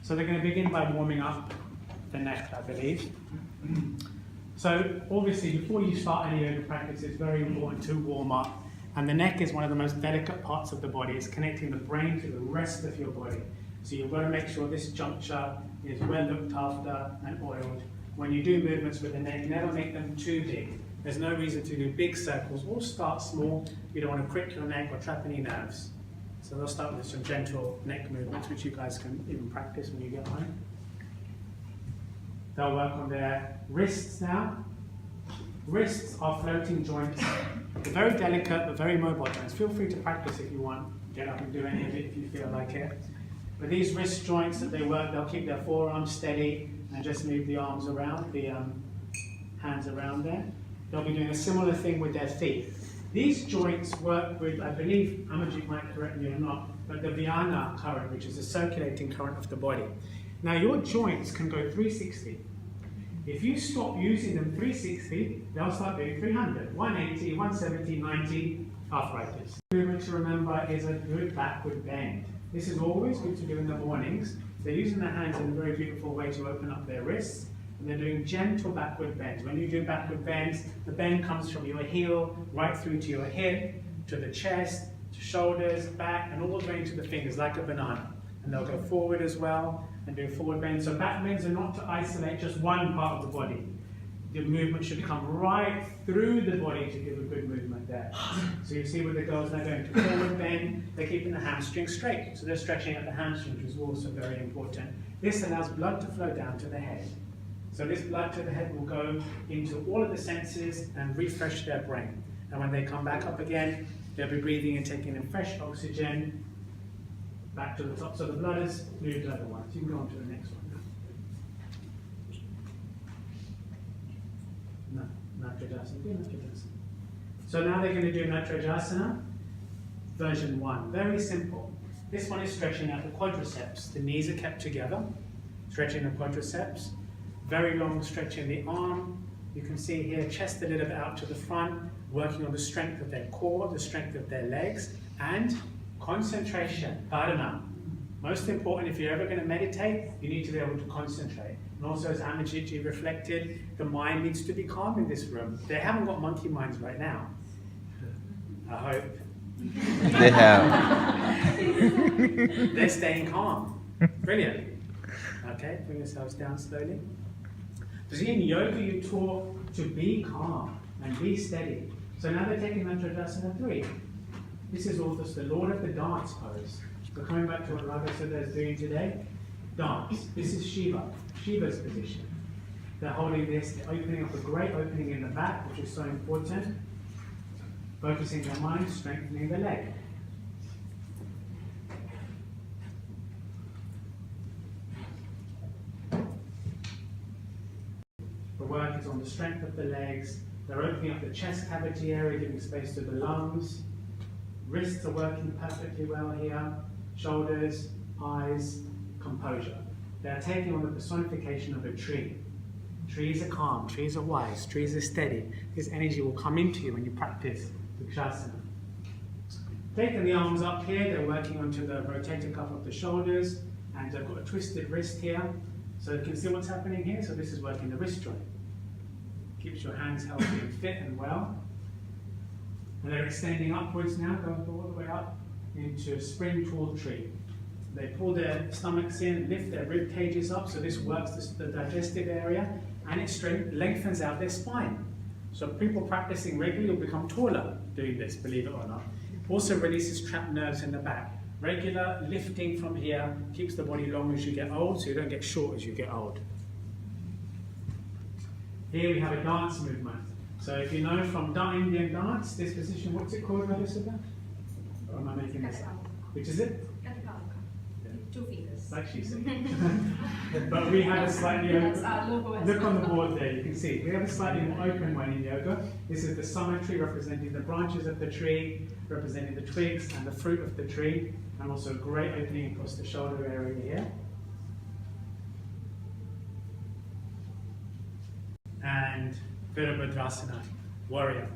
So they're going to begin by warming up the neck, I believe. So obviously before you start any yoga practice, it's very important to warm up. And the neck is one of the most delicate parts of the body. It's connecting the brain to the rest of your body. So you've got to make sure this juncture is well looked after and oiled. When you do movements with the neck, never make them too big. There's no reason to do big circles, or start small. You don't want to crick your neck or trap any nerves. So they'll start with some gentle neck movements, which you guys can even practice when you get home. They'll work on their wrists now. Wrists are floating joints. They're very delicate but very mobile joints. Feel free to practice if you want. Get up and do any of it if you feel like it. But these wrist joints that they work, they'll keep their forearms steady and just move the arms around, the hands around there. They'll be doing a similar thing with their feet. These joints work with, I believe, Amarjit might correct me or not, but the Vyana current, which is the circulating current of the body. Now your joints can go 360. If you stop using them 360, they'll start doing 300, 180, 170, 90, arthritis. The movement to remember is a good backward bend. This is always good to do in the mornings. They're using their hands in a very beautiful way to open up their wrists, and they're doing gentle backward bends. When you do backward bends, the bend comes from your heel right through to your hip, to the chest, to shoulders, back, and all the way to the fingers, like a banana. And they'll go forward as well and do forward bends. So back bends are not to isolate just one part of the body. The movement should come right through the body to give a good movement there. So you see with the girls, they're going to forward bend, they're keeping the hamstring straight. So they're stretching out the hamstring, which is also very important. This allows blood to flow down to the head. So this blood to the head will go into all of the senses and refresh their brain. And when they come back up again, they'll be breathing and taking in fresh oxygen back to the top. So the blood has moved otherwise. You can go on to the next one now. No, Natrajasana. Do Natrajasana. So now they're going to do Natrajasana version 1. Very simple. This one is stretching out the quadriceps. The knees are kept together, stretching the quadriceps. Very long stretch in the arm. You can see here, chest a little bit out to the front, working on the strength of their core, the strength of their legs, and concentration, dharana. Most important, if you're ever going to meditate, you need to be able to concentrate. And also, as Amarjit reflected, the mind needs to be calm in this room. They haven't got monkey minds right now. I hope. They have. They're staying calm. Brilliant. Okay, bring yourselves down slowly. Because in yoga, you're taught to be calm and be steady. So now they're taking Natrajasana 3. This is all just the Lord of the Dance pose. So coming back to what Radha Sudha is doing today, dance. This is Shiva, Shiva's position. They're holding this, they're opening up a great opening in the back, which is so important. Focusing their mind, strengthening the leg. The work is on the strength of the legs. They're opening up the chest cavity area, giving space to the lungs. Wrists are working perfectly well here. Shoulders, eyes, composure. They're taking on the personification of a tree. Trees are calm, trees are wise, trees are steady. This energy will come into you when you practice Vrikshasana. Taking the arms up here, they're working onto the rotator cuff of the shoulders, and they've got a twisted wrist here. So you can see what's happening here. So this is working the wrist joint. Keeps your hands healthy and fit and well. And they're extending upwards now, going all the way up into a spring tall tree. They pull their stomachs in, lift their rib cages up, so this works the digestive area, and it lengthens out their spine. So people practicing regularly will become taller doing this, believe it or not. Also releases trapped nerves in the back. Regular lifting from here keeps the body long as you get old, so you don't get short as you get old. Here we have a dance movement. So if you know from Indian dance, this position, what's it called, Radhasudha? Or am I making this up? Which is it? 2 fingers. Like she said. But we have a slightly open, look on the board there, you can see. We have a slightly more open one in yoga. This is the summer tree representing the branches of the tree, representing the twigs and the fruit of the tree, and also a great opening across the shoulder area here. And Virabhadrasana, warrior.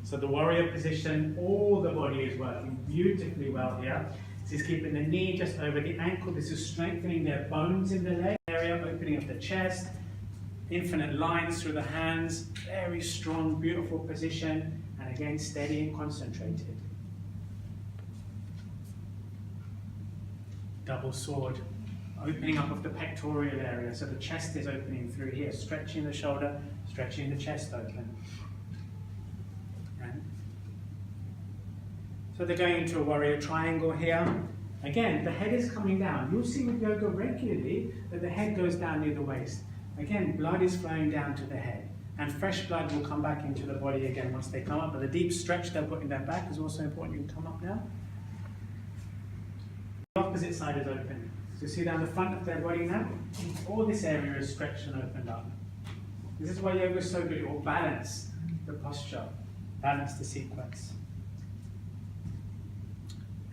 So the warrior position, all the body is working beautifully well here. This is keeping the knee just over the ankle. This is strengthening their bones in the leg area, opening up the chest. Infinite lines through the hands. Very strong, beautiful position. And again, steady and concentrated. Double sword. Opening up of the pectoral area. So the chest is opening through here. Stretching the shoulder, stretching the chest open. And so they're going into a warrior triangle here. Again, the head is coming down. You'll see with yoga regularly that the head goes down near the waist. Again, blood is flowing down to the head. And fresh blood will come back into the body again once they come up. But the deep stretch they're putting their back is also important. You can come up now. The opposite side is open. So you see down the front of their body now? All this area is stretched and opened up. This is why yoga is so good. It will balance the posture, balance the sequence.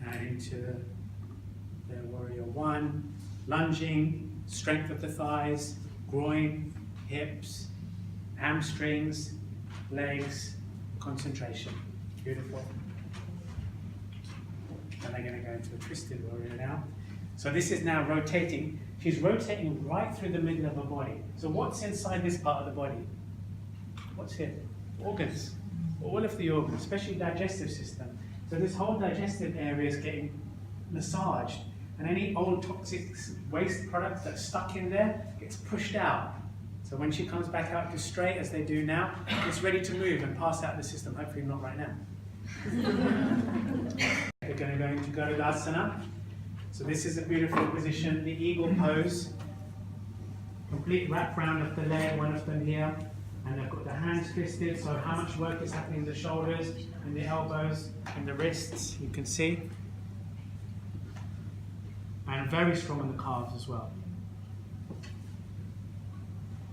And into their warrior one. Lunging, strength of the thighs, groin, hips, hamstrings, legs, concentration. Beautiful. And they're going to go into a twisted warrior now. So this is now rotating. She's rotating right through the middle of her body. So what's inside this part of the body? What's here? Organs. All of the organs, especially digestive system. So this whole digestive area is getting massaged. And any old toxic waste product that's stuck in there gets pushed out. So when she comes back out to straight, as they do now, it's ready to move and pass out the system. Hopefully not right now. We're going to go into Garudasana. So this is a beautiful position, the eagle pose. Complete wrap round of the leg, one of them here. And they've got the hands twisted, so how much work is happening in the shoulders, in the elbows, in the wrists, you can see. And very strong on the calves as well.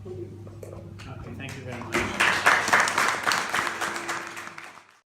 Okay, thank you very much.